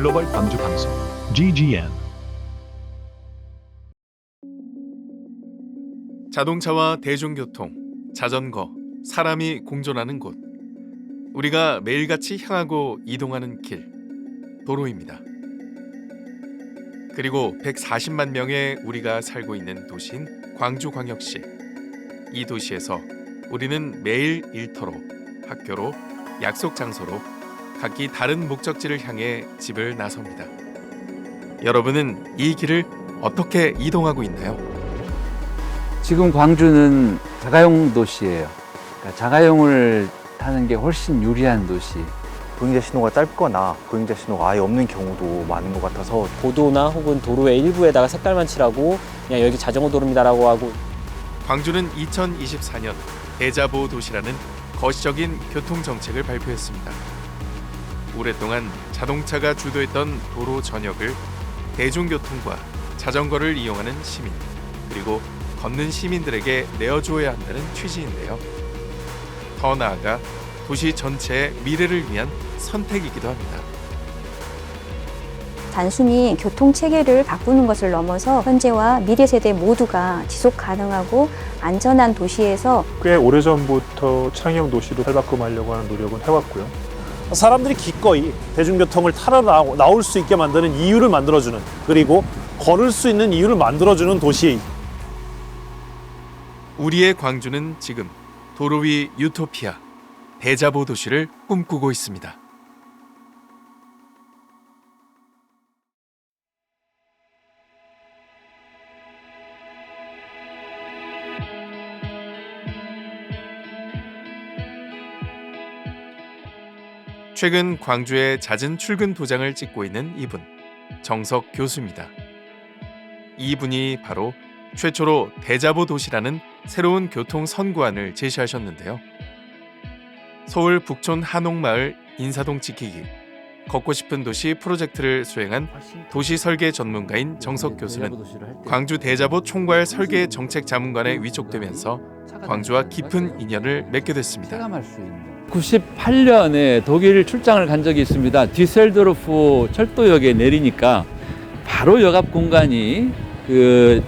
글로벌 광주 방송 GGN. 자동차와 대중교통, 자전거, 사람이 공존하는 곳. 우리가 매일같이 향하고 이동하는 길, 도로입니다. 그리고 140만 명의 우리가 살고 있는 도시인 광주광역시. 이 도시에서 우리는 매일 일터로, 학교로, 약속 장소로 각기 다른 목적지를 향해 집을 나섭니다. 여러분은 이 길을 어떻게 이동하고 있나요? 지금 광주는 자가용 도시예요. 그러니까 자가용을 타는 게 훨씬 유리한 도시. 보행자 신호가 짧거나 보행자 신호가 아예 없는 경우도 많은 것 같아서 보도나 혹은 도로의 일부에다가 색깔만 칠하고 그냥 여기 자전거 도로입니다라고 하고. 광주는 2024년 대자보 도시라는 거시적인 교통 정책을 발표했습니다. 오랫동안 자동차가 주도했던 도로 전역을 대중교통과 자전거를 이용하는 시민, 그리고 걷는 시민들에게 내어주어야 한다는 취지인데요. 더 나아가 도시 전체의 미래를 위한 선택이기도 합니다. 단순히 교통 체계를 바꾸는 것을 넘어서 현재와 미래 세대 모두가 지속 가능하고 안전한 도시에서 꽤 오래전부터 창의형 도시로 탈바꿈하려고 하는 노력은 해왔고요. 사람들이 기꺼이 대중교통을 타러 나올 수 있게 만드는 이유를 만들어주는, 그리고 걸을 수 있는 이유를 만들어주는 도시. 우리의 광주는 지금 도로 위 유토피아, 대자보 도시를 꿈꾸고 있습니다. 최근 광주에 잦은 출근 도장을 찍고 있는 이분, 정석 교수입니다. 이분이 바로 최초로 대자보 도시라는 새로운 교통 선구안을 제시하셨는데요. 서울 북촌 한옥마을 인사동 지키기, 걷고 싶은 도시 프로젝트를 수행한 도시 설계 전문가인 정석 교수는 광주 대자보 총괄 설계 정책 자문관에 위촉되면서 광주와 깊은 인연을 맺게 됐습니다. 98년에 독일 출장을 간 적이 있습니다. 디셀도르프 철도역에 내리니까 바로 역앞 공간이 그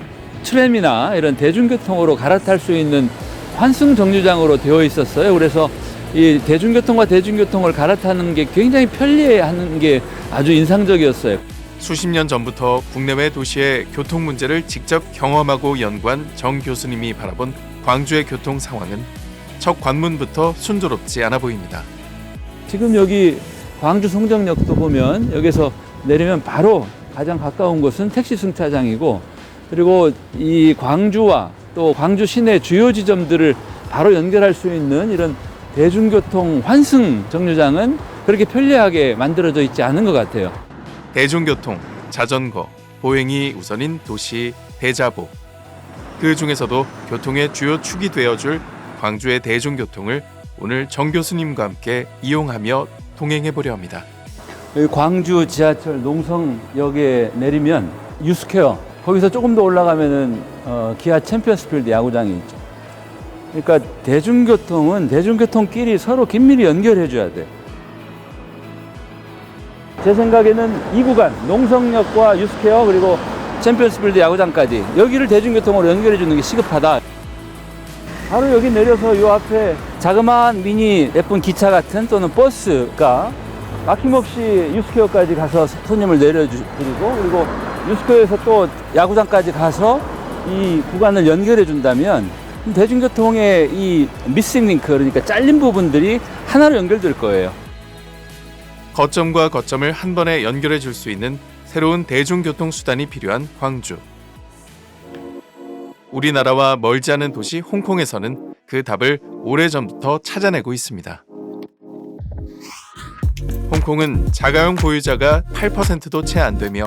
트램이나 이런 대중교통으로 갈아탈 수 있는 환승 정류장으로 되어 있었어요. 그래서 이 대중교통과 대중교통을 갈아타는 게 굉장히 편리해하는 게 아주 인상적이었어요. 수십 년 전부터 국내외 도시의 교통 문제를 직접 경험하고 연구한 정 교수님이 바라본 광주의 교통 상황은 첫 관문부터 순조롭지 않아 보입니다. 지금 여기 광주 송정역도 보면 여기서 내리면 바로 가장 가까운 곳은 택시 승차장이고, 그리고 이 광주와 또 광주 시내 주요 지점들을 바로 연결할 수 있는 이런 대중교통 환승 정류장은 그렇게 편리하게 만들어져 있지 않은 것 같아요. 대중교통, 자전거, 보행이 우선인 도시 대자보. 그 중에서도 교통의 주요 축이 되어줄 광주의 대중교통을 오늘 정 교수님과 함께 이용하며 동행해보려 합니다. 여기 광주 지하철 농성역에 내리면 유스퀘어, 거기서 조금 더 올라가면은 기아 챔피언스필드 야구장이 있죠. 그러니까 대중교통은 대중교통끼리 서로 긴밀히 연결해줘야 돼. 제 생각에는 이 구간, 농성역과 유스퀘어 그리고 챔피언스필드 야구장까지 여기를 대중교통으로 연결해주는 게 시급하다. 바로 여기 내려서 요 앞에 자그마한 미니 예쁜 기차 같은 또는 버스가 막힘없이 유스퀘어까지 가서 손님을 내려드리고, 그리고 유스퀘어에서 또 야구장까지 가서 이 구간을 연결해 준다면 대중교통의 이 미싱 링크, 그러니까 잘린 부분들이 하나로 연결될 거예요. 거점과 거점을 한 번에 연결해 줄 수 있는 새로운 대중교통 수단이 필요한 광주. 우리나라와 멀지 않은 도시 홍콩에서는 그 답을 오래전부터 찾아내고 있습니다. 홍콩은 자가용 보유자가 8%도 채 안 되며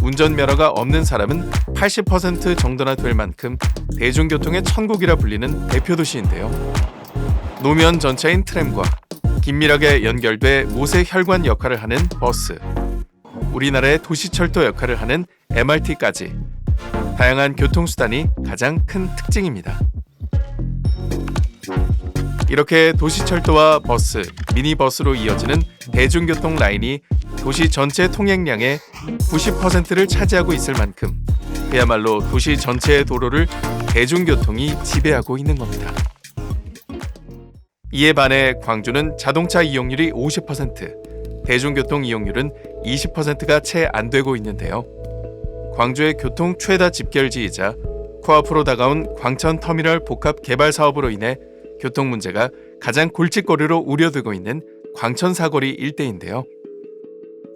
운전면허가 없는 사람은 80% 정도나 될 만큼 대중교통의 천국이라 불리는 대표 도시인데요. 노면 전차인 트램과 긴밀하게 연결돼 모세 혈관 역할을 하는 버스, 우리나라의 도시철도 역할을 하는 MRT까지 다양한 교통수단이 가장 큰 특징입니다. 이렇게 도시철도와 버스, 미니버스로 이어지는 대중교통 라인이 도시 전체 통행량의 90%를 차지하고 있을 만큼 그야말로 도시 전체의 도로를 대중교통이 지배하고 있는 겁니다. 이에 반해 광주는 자동차 이용률이 50%, 대중교통 이용률은 20%가 채 안 되고 있는데요. 광주의 교통 최다 집결지이자 코앞으로 다가온 광천터미널 복합 개발 사업으로 인해 교통 문제가 가장 골칫거리로 우려되고 있는 광천사거리 일대인데요.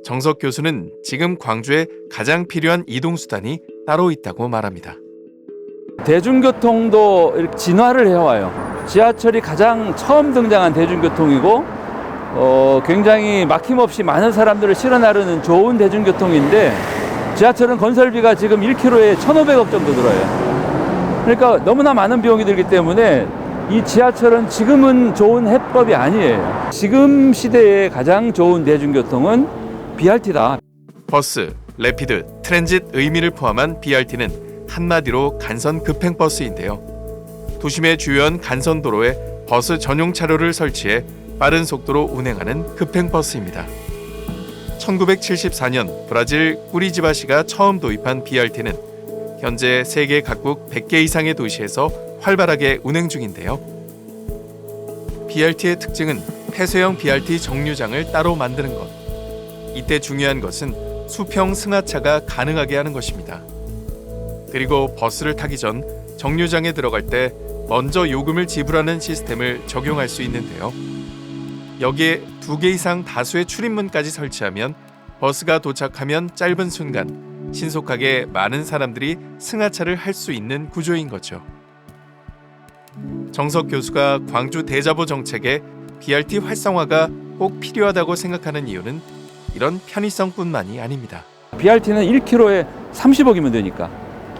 정석 교수는 지금 광주에 가장 필요한 이동수단이 따로 있다고 말합니다. 대중교통도 이렇게 진화를 해와요. 지하철이 가장 처음 등장한 대중교통이고 굉장히 막힘없이 많은 사람들을 실어 나르는 좋은 대중교통인데 지하철은 건설비가 지금 1km에 1,500억 정도 들어요. 그러니까 너무나 많은 비용이 들기 때문에 이 지하철은 지금은 좋은 해법이 아니에요. 지금 시대에 가장 좋은 대중교통은 BRT다. 버스, 래피드, 트랜짓 의미를 포함한 BRT는 한마디로 간선 급행버스인데요. 도심의 주요한 간선도로에 버스 전용 차로를 설치해 빠른 속도로 운행하는 급행버스입니다. 1974년 브라질 꾸리지바시가 처음 도입한 BRT는 현재 세계 각국 100개 이상의 도시에서 활발하게 운행 중인데요. BRT의 특징은 폐쇄형 BRT 정류장을 따로 만드는 것. 이때 중요한 것은 수평 승하차가 가능하게 하는 것입니다. 그리고 버스를 타기 전 정류장에 들어갈 때 먼저 요금을 지불하는 시스템을 적용할 수 있는데요. 여기에 2개 이상 다수의 출입문까지 설치하면 버스가 도착하면 짧은 순간 신속하게 많은 사람들이 승하차를 할 수 있는 구조인 거죠. 정석 교수가 광주 대자보 정책에 BRT 활성화가 꼭 필요하다고 생각하는 이유는 이런 편의성뿐만이 아닙니다. BRT는 1km에 30억이면 되니까.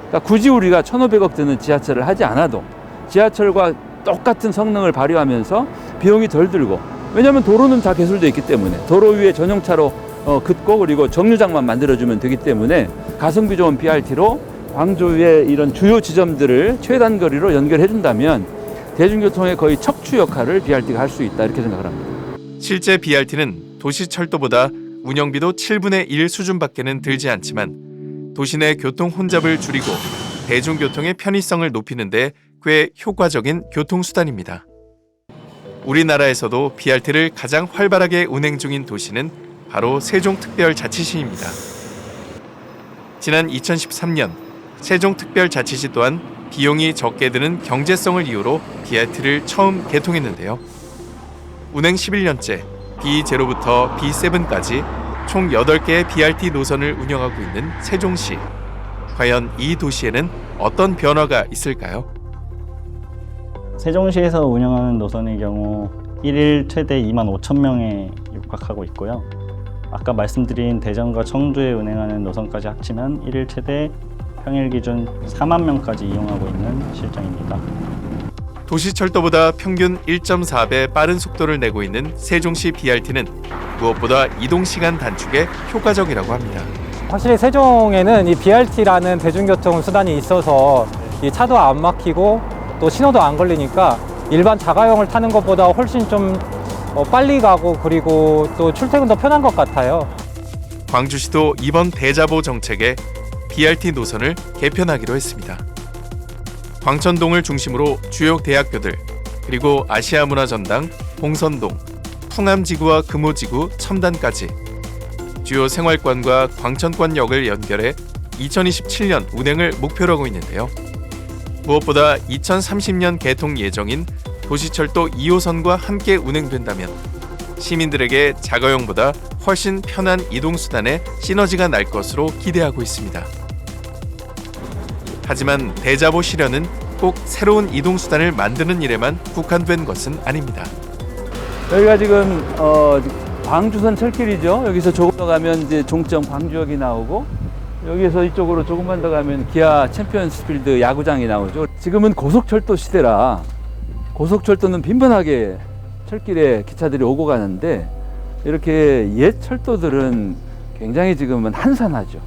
그러니까 굳이 우리가 1,500억 드는 지하철을 하지 않아도 지하철과 똑같은 성능을 발휘하면서 비용이 덜 들고, 왜냐하면 도로는 다 개설되어 있기 때문에 도로 위에 전용차로 긋고 그리고 정류장만 만들어주면 되기 때문에 가성비 좋은 BRT로 광주의 이런 주요 지점들을 최단 거리로 연결해준다면 대중교통의 거의 척추 역할을 BRT가 할 수 있다, 이렇게 생각을 합니다. 실제 BRT는 도시철도보다 운영비도 7분의 1 수준밖에는 들지 않지만 도시 내 교통 혼잡을 줄이고 대중교통의 편의성을 높이는 데 꽤 효과적인 교통수단입니다. 우리나라에서도 BRT를 가장 활발하게 운행 중인 도시는 바로 세종특별자치시입니다. 지난 2013년 세종특별자치시 또한 비용이 적게 드는 경제성을 이유로 BRT를 처음 개통했는데요. 운행 11년째 B0부터 B7까지 총 8개의 BRT 노선을 운영하고 있는 세종시. 과연 이 도시에는 어떤 변화가 있을까요? 세종시에서 운영하는 노선의 경우 1일 최대 25,000명에 육박하고 있고요. 아까 말씀드린 대전과 청주에 운행하는 노선까지 합치면 1일 최대 평일 기준 4만 명까지 이용하고 있는 실정입니다. 도시철도보다 평균 1.4배 빠른 속도를 내고 있는 세종시 BRT는 무엇보다 이동시간 단축에 효과적이라고 합니다. 확실히 세종에는 이 BRT라는 대중교통 수단이 있어서 이 차도 안 막히고 또 신호도 안 걸리니까 일반 자가용을 타는 것보다 훨씬 좀 빨리 가고 그리고 또 출퇴근도 편한 것 같아요. 광주시도 이번 대자보 정책에 BRT 노선을 개편하기로 했습니다. 광천동을 중심으로 주요 대학교들, 그리고 아시아문화전당, 봉선동, 풍암지구와 금호지구, 첨단까지 주요 생활권과 광천권역을 연결해 2027년 운행을 목표로 하고 있는데요. 무엇보다 2030년 개통 예정인 도시철도 2호선과 함께 운행된다면 시민들에게 자가용보다 훨씬 편한 이동수단의 시너지가 날 것으로 기대하고 있습니다. 하지만 대자보 실현은 꼭 새로운 이동수단을 만드는 일에만 국한된 것은 아닙니다. 여기가 지금 광주선 철길이죠. 여기서 조금 더 가면 이제 종점 광주역이 나오고, 여기서 이쪽으로 조금만 더 가면 기아 챔피언스필드 야구장이 나오죠. 지금은 고속철도 시대라 고속철도는 빈번하게 철길에 기차들이 오고 가는데 이렇게 옛 철도들은 굉장히 지금은 한산하죠.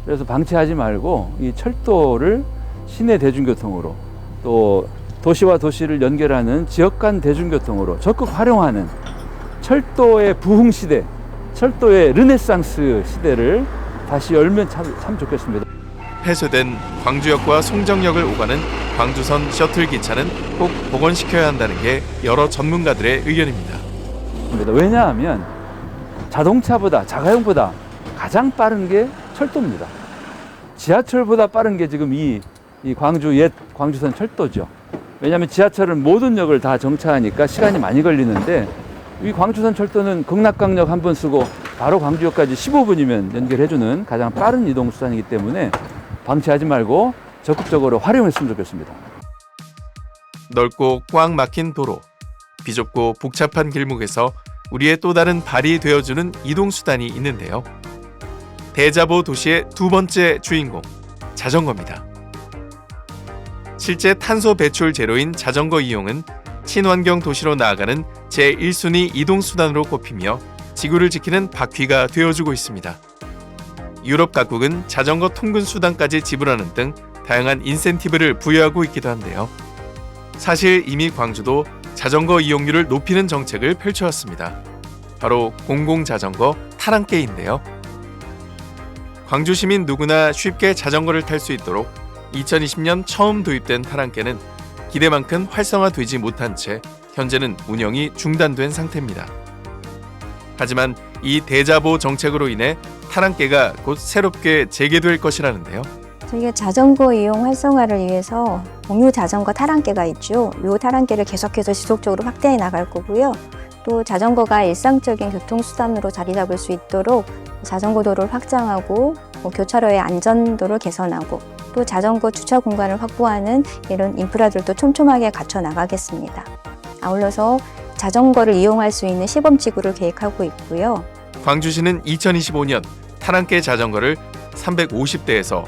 그래서 방치하지 말고 이 철도를 시내 대중교통으로 또 도시와 도시를 연결하는 지역 간 대중교통으로 적극 활용하는 철도의 부흥 시대, 철도의 르네상스 시대를 다시 열면 참 좋겠습니다. 폐쇄된 광주역과 송정역을 오가는 광주선 셔틀 기차는 꼭 복원시켜야 한다는 게 여러 전문가들의 의견입니다. 왜냐하면 자동차보다 자가용보다 가장 빠른 게 철도입니다. 지하철보다 빠른 게 지금 이 광주 옛 광주선 철도죠. 왜냐하면 지하철은 모든 역을 다 정차하니까 시간이 많이 걸리는데 이 광주선 철도는 극락강역 한 번 쓰고 바로 광주역까지 15분이면 연결해주는 가장 빠른 이동 수단이기 때문에 방치하지 말고 적극적으로 활용했으면 좋겠습니다. 넓고 꽉 막힌 도로, 비좁고 복잡한 길목에서 우리의 또 다른 발이 되어주는 이동수단이 있는데요. 대자보 도시의 두 번째 주인공, 자전거입니다. 실제 탄소 배출 제로인 자전거 이용은 친환경 도시로 나아가는 제1순위 이동수단으로 꼽히며 지구를 지키는 바퀴가 되어주고 있습니다. 유럽 각국은 자전거 통근 수단까지 지불하는 등 다양한 인센티브를 부여하고 있기도 한데요. 사실 이미 광주도 자전거 이용률을 높이는 정책을 펼쳐왔습니다. 바로 공공자전거 타랑깨인데요. 광주 시민 누구나 쉽게 자전거를 탈 수 있도록 2020년 처음 도입된 타랑깨는 기대만큼 활성화되지 못한 채 현재는 운영이 중단된 상태입니다. 하지만 이 대자보 정책으로 인해 타랑깨가 곧 새롭게 재개될 것이라는데요. 저희가 자전거 이용 활성화를 위해서 공유 자전거 타랑깨가 있죠. 이 타랑깨를 계속해서 지속적으로 확대해 나갈 거고요. 또 자전거가 일상적인 교통수단으로 자리 잡을 수 있도록 자전거 도로를 확장하고 교차로의 안전도를 개선하고 또 자전거 주차 공간을 확보하는 이런 인프라들도 촘촘하게 갖춰 나가겠습니다. 아울러서 자전거를 이용할 수 있는 시범지구를 계획하고 있고요. 광주시는 2025년 타랑깨 자전거를 350대에서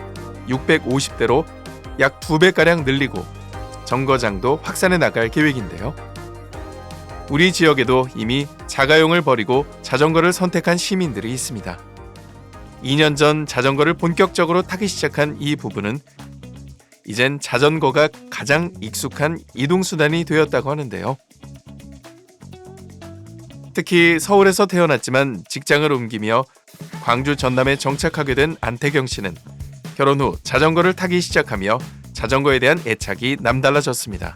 650대로 약 2배가량 늘리고 정거장도 확산해 나갈 계획인데요. 우리 지역에도 이미 자가용을 버리고 자전거를 선택한 시민들이 있습니다. 2년 전 자전거를 본격적으로 타기 시작한 이 부부는 이젠 자전거가 가장 익숙한 이동수단이 되었다고 하는데요. 특히 서울에서 태어났지만 직장을 옮기며 광주 전남에 정착하게 된 안태경 씨는 결혼 후 자전거를 타기 시작하며 자전거에 대한 애착이 남달라졌습니다.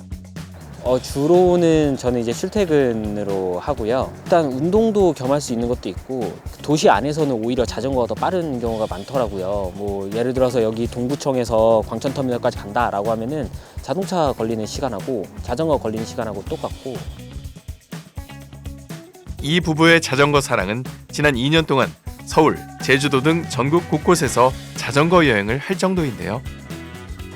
주로는 저는 이제 출퇴근으로 하고요. 일단 운동도 겸할 수 있는 것도 있고 도시 안에서는 오히려 자전거가 더 빠른 경우가 많더라고요. 뭐 예를 들어서 여기 동구청에서 광천터미널까지 간다라고 하면은 자동차 걸리는 시간하고 자전거 걸리는 시간하고 똑같고. 이 부부의 자전거 사랑은 지난 2년 동안 서울, 제주도 등 전국 곳곳에서 자전거 여행을 할 정도인데요.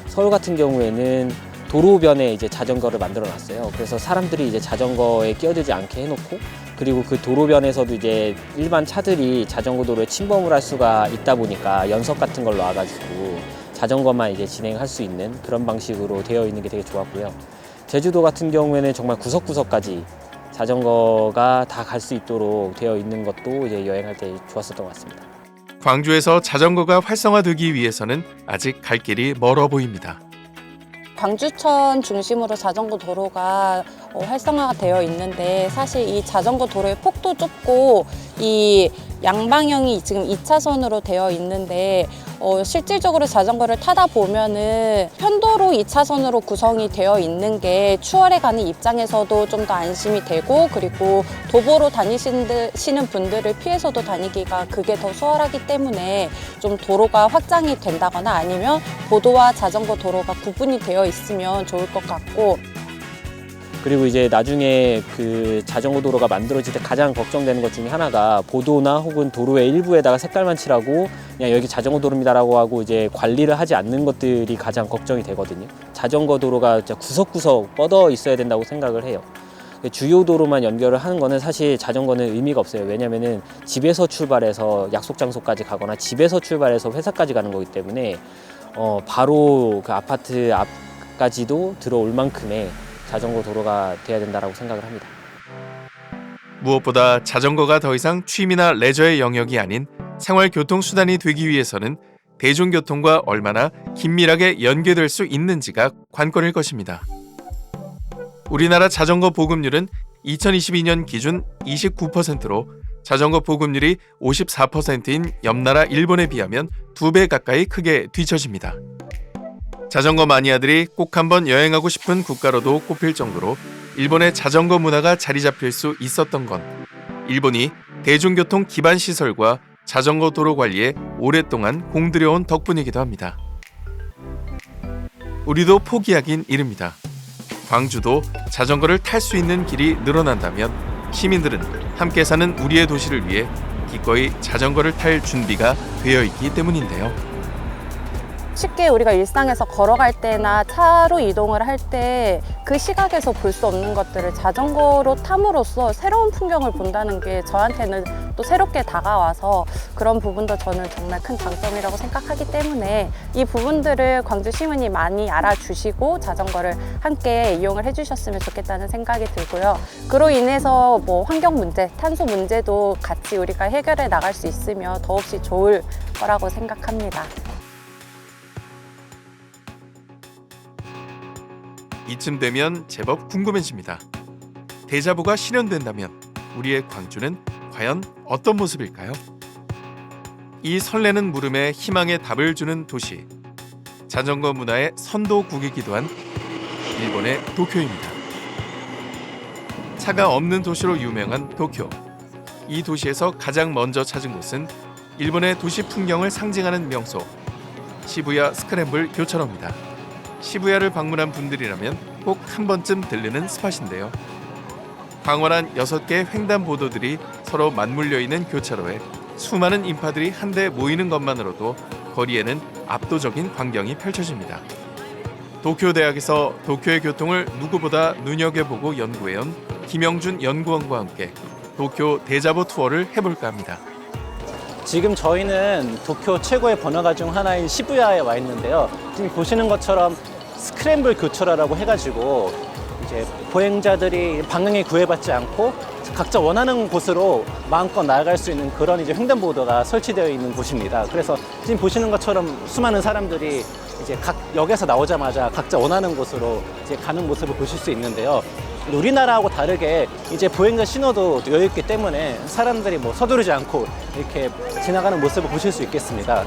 서울 같은 경우에는 도로변에 이제 자전거를 만들어 놨어요. 그래서 사람들이 이제 자전거에 끼어들지 않게 해놓고 그리고 그 도로변에서도 이제 일반 차들이 자전거 도로에 침범을 할 수가 있다 보니까 연석 같은 걸 놔가지고 자전거만 이제 진행할 수 있는 그런 방식으로 되어 있는 게 되게 좋았고요. 제주도 같은 경우에는 정말 구석구석까지 자전거가 다 갈 수 있도록 되어 있는 것도 이제 여행할 때 좋았었던 것 같습니다. 광주에서 자전거가 활성화되기 위해서는 아직 갈 길이 멀어 보입니다. 광주천 중심으로 자전거 도로가 활성화가 되어 있는데 사실 이 자전거 도로의 폭도 좁고 이 양방향이 지금 2차선으로 되어 있는데 실질적으로 자전거를 타다 보면은 편도로 2차선으로 구성이 되어 있는 게 추월해 가는 입장에서도 좀 더 안심이 되고 그리고 도보로 다니시는 분들을 피해서도 다니기가 그게 더 수월하기 때문에 좀 도로가 확장이 된다거나 아니면 보도와 자전거 도로가 구분이 되어 있으면 좋을 것 같고 그리고 이제 나중에 그 자전거 도로가 만들어질 때 가장 걱정되는 것 중에 하나가 보도나 혹은 도로의 일부에다가 색깔만 칠하고 그냥 여기 자전거 도로입니다라고 하고 이제 관리를 하지 않는 것들이 가장 걱정이 되거든요. 자전거 도로가 진짜 구석구석 뻗어 있어야 된다고 생각을 해요. 주요 도로만 연결을 하는 거는 사실 자전거는 의미가 없어요. 왜냐면은 집에서 출발해서 약속 장소까지 가거나 집에서 출발해서 회사까지 가는 거기 때문에 바로 그 아파트 앞까지도 들어올 만큼의 자전거 도로가 돼야 된다고 생각을 합니다. 무엇보다 자전거가 더 이상 취미나 레저의 영역이 아닌 생활교통수단이 되기 위해서는 대중교통과 얼마나 긴밀하게 연계될 수 있는지가 관건일 것입니다. 우리나라 자전거 보급률은 2022년 기준 29%로 자전거 보급률이 54%인 옆나라 일본에 비하면 2배 가까이 크게 뒤처집니다. 자전거 마니아들이 꼭 한번 여행하고 싶은 국가로도 꼽힐 정도로 일본의 자전거 문화가 자리 잡힐 수 있었던 건 일본이 대중교통 기반 시설과 자전거 도로 관리에 오랫동안 공들여온 덕분이기도 합니다. 우리도 포기하긴 이릅니다. 광주도 자전거를 탈 수 있는 길이 늘어난다면 시민들은 함께 사는 우리의 도시를 위해 기꺼이 자전거를 탈 준비가 되어 있기 때문인데요. 쉽게 우리가 일상에서 걸어갈 때나 차로 이동을 할 때 그 시각에서 볼 수 없는 것들을 자전거로 탐으로써 새로운 풍경을 본다는 게 저한테는 또 새롭게 다가와서 그런 부분도 저는 정말 큰 장점이라고 생각하기 때문에 이 부분들을 광주 시민이 많이 알아주시고 자전거를 함께 이용을 해주셨으면 좋겠다는 생각이 들고요. 그로 인해서 뭐 환경 문제, 탄소 문제도 같이 우리가 해결해 나갈 수 있으면 더없이 좋을 거라고 생각합니다. 이쯤 되면 제법 궁금해집니다. 대자보가 실현된다면 우리의 광주는 과연 어떤 모습일까요? 이 설레는 물음에 희망의 답을 주는 도시, 자전거 문화의 선도국이기도 한 일본의 도쿄입니다. 차가 없는 도시로 유명한 도쿄. 이 도시에서 가장 먼저 찾은 곳은 일본의 도시 풍경을 상징하는 명소, 시부야 스크램블 교차로입니다. 시부야를 방문한 분들이라면 꼭 한 번쯤 들르는 스팟인데요. 광활한 6개의 횡단보도들이 서로 맞물려 있는 교차로에 수많은 인파들이 한데 모이는 것만으로도 거리에는 압도적인 광경이 펼쳐집니다. 도쿄대학에서 도쿄의 교통을 누구보다 눈여겨보고 연구해온 김영준 연구원과 함께 도쿄 대자보 투어를 해볼까 합니다. 지금 저희는 도쿄 최고의 번화가 중 하나인 시부야에 와 있는데요. 지금 보시는 것처럼 스크램블 교차로라고 해가지고 이제 보행자들이 방향에 구애받지 않고 각자 원하는 곳으로 마음껏 나아갈 수 있는 그런 이제 횡단보도가 설치되어 있는 곳입니다. 그래서 지금 보시는 것처럼 수많은 사람들이 이제 각 역에서 나오자마자 각자 원하는 곳으로 이제 가는 모습을 보실 수 있는데요. 우리나라하고 다르게 이제 보행자 신호도 여유 있기 때문에 사람들이 뭐 서두르지 않고 이렇게 지나가는 모습을 보실 수 있겠습니다.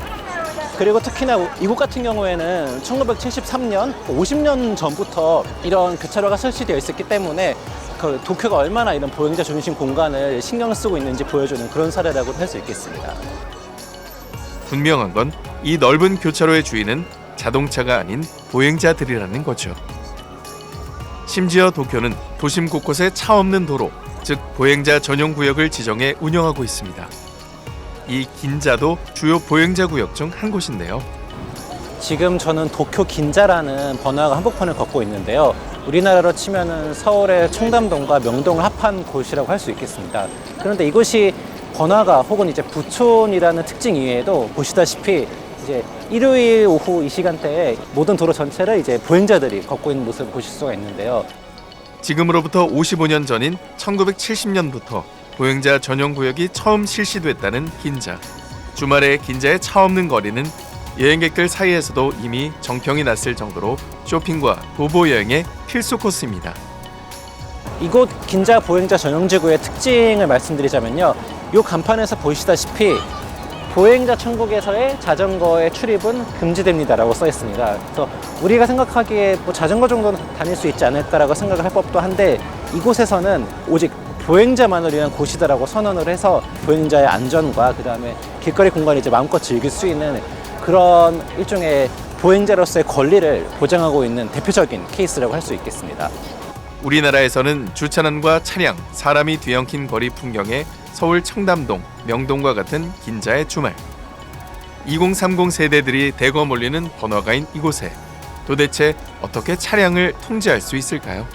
그리고 특히나 이곳 같은 경우에는 1973년, 50년 전부터 이런 교차로가 설치되어 있었기 때문에 그 도쿄가 얼마나 이런 보행자 중심 공간을 신경 쓰고 있는지 보여주는 그런 사례라고 할 수 있겠습니다. 분명한 건 이 넓은 교차로의 주인은 자동차가 아닌 보행자들이라는 거죠. 심지어 도쿄는 도심 곳곳에 차 없는 도로, 즉 보행자 전용 구역을 지정해 운영하고 있습니다. 이 긴자도 주요 보행자 구역 중 한 곳인데요. 지금 저는 도쿄 긴자라는 번화가 한복판을 걷고 있는데요. 우리나라로 치면은 서울의 청담동과 명동을 합한 곳이라고 할 수 있겠습니다. 그런데 이곳이 번화가 혹은 이제 부촌이라는 특징 이외에도 보시다시피 이제 일요일 오후 이 시간대에 모든 도로 전체를 이제 보행자들이 걷고 있는 모습을 보실 수가 있는데요. 지금으로부터 55년 전인 1970년부터 보행자 전용 구역이 처음 실시됐다는 긴자. 주말에 긴자에 차 없는 거리는 여행객들 사이에서도 이미 정평이 났을 정도로 쇼핑과 도보 여행의 필수 코스입니다. 이곳 긴자 보행자 전용지구의 특징을 말씀드리자면요. 이 간판에서 보시다시피 보행자 천국에서의 자전거의 출입은 금지됩니다라고 써 있습니다. 그래서 우리가 생각하기에 뭐 자전거 정도는 다닐 수 있지 않을까라고 생각을 할 법도 한데 이곳에서는 오직 보행자만을 위한 곳이다라고 선언을 해서 보행자의 안전과 그다음에 길거리 공간을 이제 마음껏 즐길 수 있는 그런 일종의 보행자로서의 권리를 보장하고 있는 대표적인 케이스라고 할 수 있겠습니다. 우리나라에서는 주차난과 차량, 사람이 뒤엉킨 거리 풍경에 서울 청담동, 명동과 같은 긴자의 주말. 2030 세대들이 대거 몰리는 번화가인 이곳에 도대체 어떻게 차량을 통제할 수 있을까요?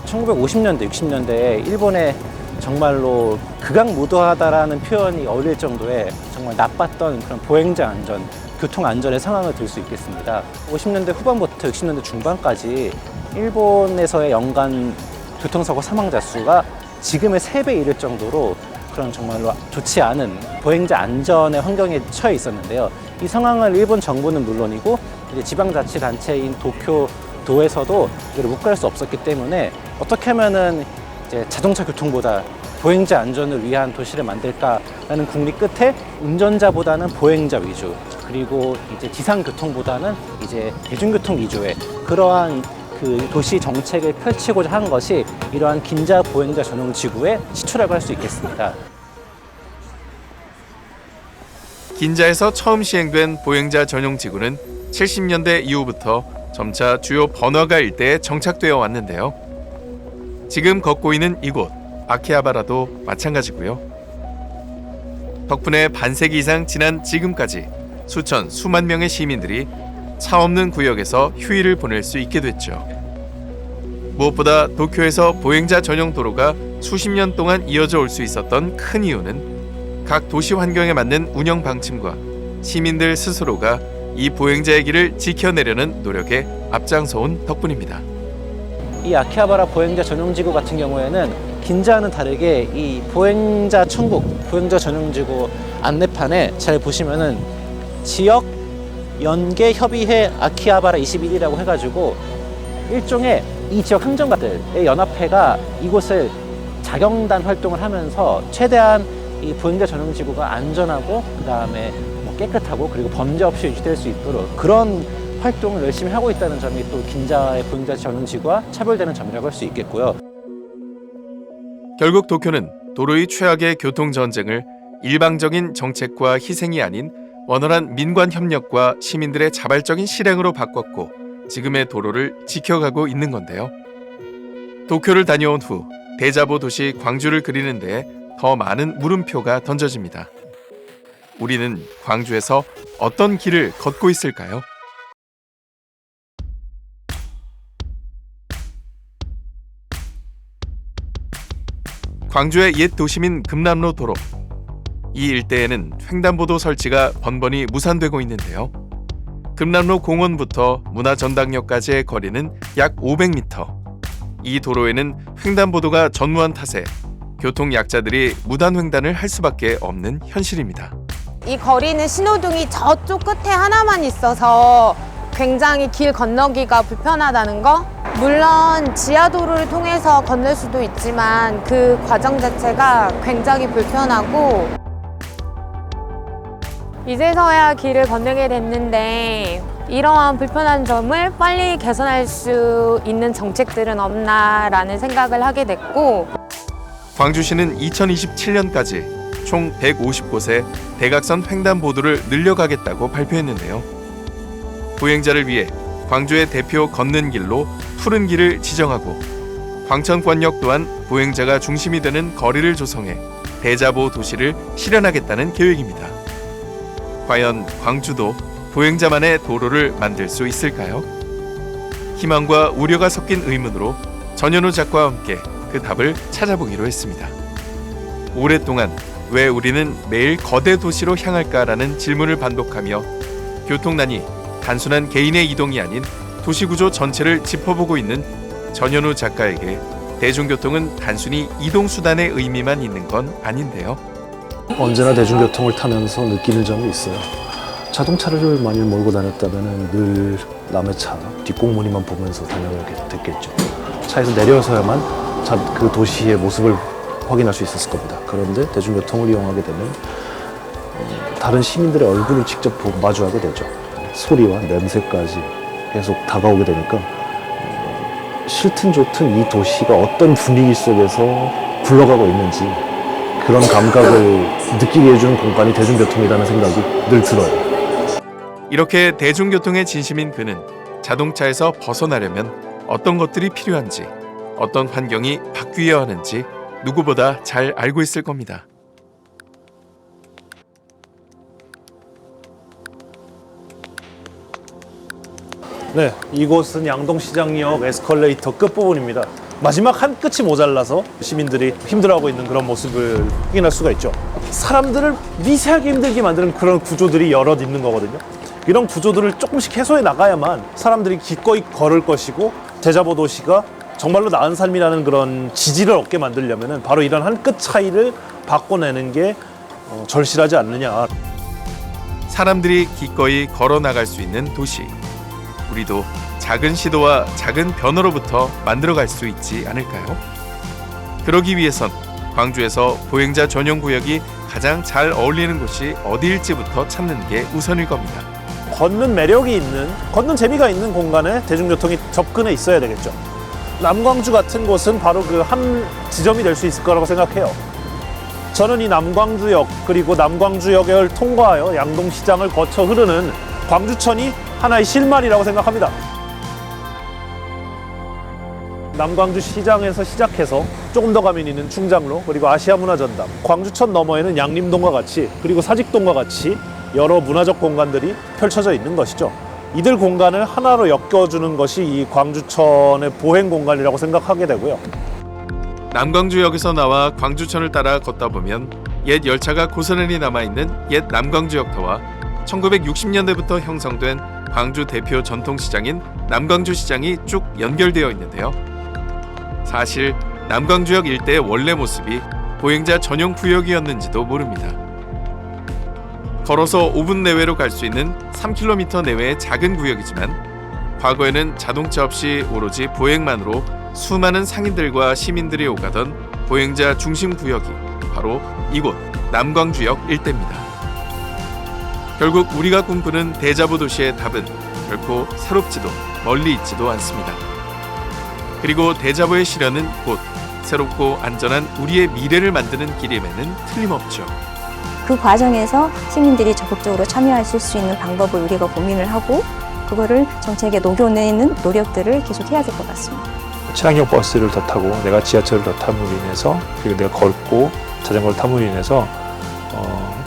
1950년대, 60년대에 일본에 정말로 극악무도하다라는 표현이 어울릴 정도의 정말 나빴던 그런 보행자 안전, 교통 안전의 상황을 들 수 있겠습니다. 50년대 후반부터 60년대 중반까지 일본에서의 연간 교통사고 사망자 수가 지금의 3배 이를 정도로 그런 정말로 좋지 않은 보행자 안전의 환경에 처해 있었는데요. 이 상황을 일본 정부는 물론이고 이제 지방자치단체인 도쿄도에서도 이를 묵과할 수 없었기 때문에 어떻게 하면은 이제 자동차 교통보다 보행자 안전을 위한 도시를 만들까라는 국리 끝에 운전자보다는 보행자 위주, 그리고 이제 지상교통보다는 이제 대중교통 위주의 그러한 그 도시 정책을 펼치고자 한 것이 이러한 긴자 보행자 전용 지구의 시초라고 할 수 있겠습니다. 긴자에서 처음 시행된 보행자 전용 지구는 70년대 이후부터 점차 주요 번화가 일대에 정착되어 왔는데요. 지금 걷고 있는 이곳 아키하바라도 마찬가지고요. 덕분에 반세기 이상 지난 지금까지 수만 명의 시민들이 차 없는 구역에서 휴일을 보낼 수 있게 됐죠. 무엇보다 도쿄에서 보행자 전용 도로가 수십 년 동안 이어져 올 수 있었던 큰 이유는 각 도시 환경에 맞는 운영 방침과 시민들 스스로가 이 보행자의 길을 지켜내려는 노력에 앞장서온 덕분입니다. 이 아키하바라 보행자 전용지구 같은 경우에는 긴자와는 다르게 이 보행자 천국, 보행자 전용지구 안내판에 잘 보시면은 지역 연계 협의회 아키하바라 21이라고 해가지고 일종의 이 지역 행정가들의 연합회가 이곳을 자경단 활동을 하면서 최대한 이 보행자 전용지구가 안전하고 그다음에 깨끗하고 그리고 범죄 없이 유지될 수 있도록 그런 활동을 열심히 하고 있다는 점이 또 긴자의 보행자 전용지구와 차별되는 점이라고 할 수 있겠고요. 결국 도쿄는 도로의 최악의 교통 전쟁을 일방적인 정책과 희생이 아닌 원활한 민관 협력과 시민들의 자발적인 실행으로 바꿨고 지금의 도로를 지켜가고 있는 건데요. 도쿄를 다녀온 후 대자보 도시 광주를 그리는 데에 더 많은 물음표가 던져집니다. 우리는 광주에서 어떤 길을 걷고 있을까요? 광주의 옛 도심인 금남로 도로. 이 일대에는 횡단보도 설치가 번번이 무산되고 있는데요. 금남로 공원부터 문화전당역까지의 거리는 약 500m. 이 도로에는 횡단보도가 전무한 탓에 교통 약자들이 무단 횡단을 할 수밖에 없는 현실입니다. 이 거리는 신호등이 저쪽 끝에 하나만 있어서 굉장히 길 건너기가 불편하다는 거. 물론 지하도로를 통해서 건널 수도 있지만 그 과정 자체가 굉장히 불편하고 이제서야 길을 건너게 됐는데 이러한 불편한 점을 빨리 개선할 수 있는 정책들은 없나라는 생각을 하게 됐고 광주시는 2027년까지 총 150곳에 대각선 횡단보도를 늘려가겠다고 발표했는데요. 보행자를 위해 광주의 대표 걷는 길로 푸른 길을 지정하고 광천권역 또한 보행자가 중심이 되는 거리를 조성해 대자보 도시를 실현하겠다는 계획입니다. 과연 광주도 보행자만의 도로를 만들 수 있을까요? 희망과 우려가 섞인 의문으로 전현우 작가와 함께 그 답을 찾아보기로 했습니다. 오랫동안 왜 우리는 매일 거대 도시로 향할까라는 질문을 반복하며 교통난이 단순한 개인의 이동이 아닌 도시구조 전체를 짚어보고 있는 전현우 작가에게 대중교통은 단순히 이동수단의 의미만 있는 건 아닌데요. 언제나 대중교통을 타면서 느끼는 점이 있어요. 자동차를 만일 몰고 다녔다면 늘 남의 차 뒷공무니만 보면서 다녀오게 됐겠죠. 차에서 내려서야만 그 도시의 모습을 확인할 수 있었을 겁니다. 그런데 대중교통을 이용하게 되면 다른 시민들의 얼굴을 직접 마주하게 되죠. 소리와 냄새까지 계속 다가오게 되니까 싫든 좋든 이 도시가 어떤 분위기 속에서 굴러가고 있는지 그런 감각을 느끼게 해주는 공간이 대중교통이라는 생각이 늘 들어요. 이렇게 대중교통에 진심인 그는 자동차에서 벗어나려면 어떤 것들이 필요한지, 어떤 환경이 바뀌어야 하는지 누구보다 잘 알고 있을 겁니다. 네, 이곳은 양동시장역 에스컬레이터 끝부분입니다. 마지막 한 끝이 모자라서 시민들이 힘들어하고 있는 그런 모습을 확인할 수가 있죠. 사람들을 미세하게 힘들게 만드는 그런 구조들이 여럿 있는 거거든요. 이런 구조들을 조금씩 해소해 나가야만 사람들이 기꺼이 걸을 것이고 대자보 도시가 정말로 나은 삶이라는 그런 지지를 얻게 만들려면 바로 이런 한 끗 차이를 바꿔내는 게 절실하지 않느냐. 사람들이 기꺼이 걸어 나갈 수 있는 도시. 우리도 작은 시도와 작은 변화로부터 만들어갈 수 있지 않을까요? 그러기 위해선 광주에서 보행자 전용 구역이 가장 잘 어울리는 곳이 어디일지부터 찾는 게 우선일 겁니다. 걷는 매력이 있는, 걷는 재미가 있는 공간에 대중교통이 접근해 있어야 되겠죠. 남광주 같은 곳은 바로 그 한 지점이 될 수 있을 거라고 생각해요. 저는 이 남광주역 그리고 남광주역을 통과하여 양동시장을 거쳐 흐르는 광주천이 하나의 실마리라고 생각합니다. 남광주 시장에서 시작해서 조금 더 가면 있는 충장로 그리고 아시아문화전당, 광주천 너머에는 양림동과 같이 그리고 사직동과 같이 여러 문화적 공간들이 펼쳐져 있는 것이죠. 이들 공간을 하나로 엮어주는 것이 이 광주천의 보행 공간이라고 생각하게 되고요. 남광주역에서 나와 광주천을 따라 걷다 보면 옛 열차가 고스란히 남아있는 옛 남광주역터와 1960년대부터 형성된 광주 대표 전통시장인 남광주시장이 쭉 연결되어 있는데요. 사실 남광주역 일대의 원래 모습이 보행자 전용 구역이었는지도 모릅니다. 걸어서 5분 내외로 갈 수 있는 3km 내외의 작은 구역이지만 과거에는 자동차 없이 오로지 보행만으로 수많은 상인들과 시민들이 오가던 보행자 중심 구역이 바로 이곳 남광주역 일대입니다. 결국 우리가 꿈꾸는 대자보 도시의 답은 결코 새롭지도 멀리 있지도 않습니다. 그리고 대자보의 실현은 곧 새롭고 안전한 우리의 미래를 만드는 길임에는 틀림없죠. 그 과정에서 시민들이 적극적으로 참여하실 수 있는 방법을 우리가 고민을 하고 그거를 정책에 녹여내는 노력들을 계속해야 될 것 같습니다. 친환경 버스를 더 타고 내가 지하철을 더 탐으로 인해서 그리고 내가 걷고 자전거를 탐으로 인해서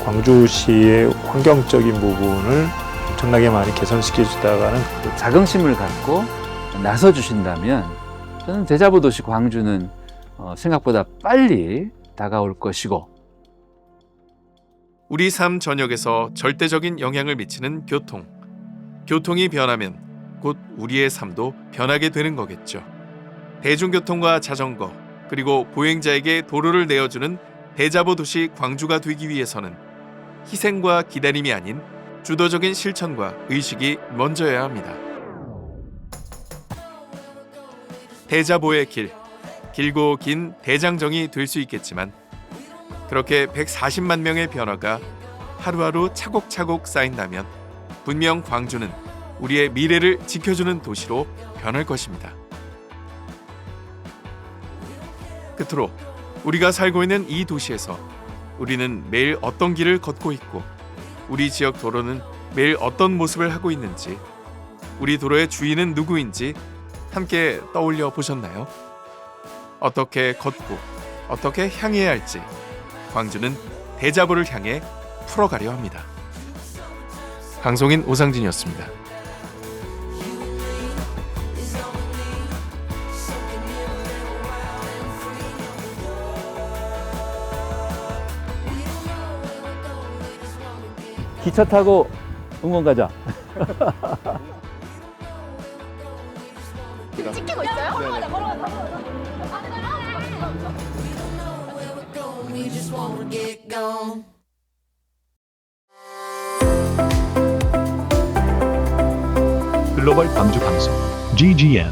광주시의 환경적인 부분을 엄청나게 많이 개선시켜 주다가는 자긍심을 갖고 나서 주신다면 저는 대자보 도시 광주는 생각보다 빨리 다가올 것이고 우리 삶 전역에서 절대적인 영향을 미치는 교통. 교통이 변하면 곧 우리의 삶도 변하게 되는 거겠죠. 대중교통과 자전거 그리고 보행자에게 도로를 내어주는 대자보 도시 광주가 되기 위해서는 희생과 기다림이 아닌 주도적인 실천과 의식이 먼저여야 합니다. 대자보의 길, 길고 긴 대장정이 될 수 있겠지만 그렇게 140만 명의 변화가 하루하루 차곡차곡 쌓인다면 분명 광주는 우리의 미래를 지켜주는 도시로 변할 것입니다. 끝으로 우리가 살고 있는 이 도시에서 우리는 매일 어떤 길을 걷고 있고 우리 지역 도로는 매일 어떤 모습을 하고 있는지 우리 도로의 주인은 누구인지 함께 떠올려 보셨나요? 어떻게 걷고 어떻게 향해야 할지 광주는 대자보를 향해 풀어가려 합니다. 방송인 오상진이었습니다. 기차 타고 응원 가자. 찍히고 있어요? 글로벌 광주 방송 GGN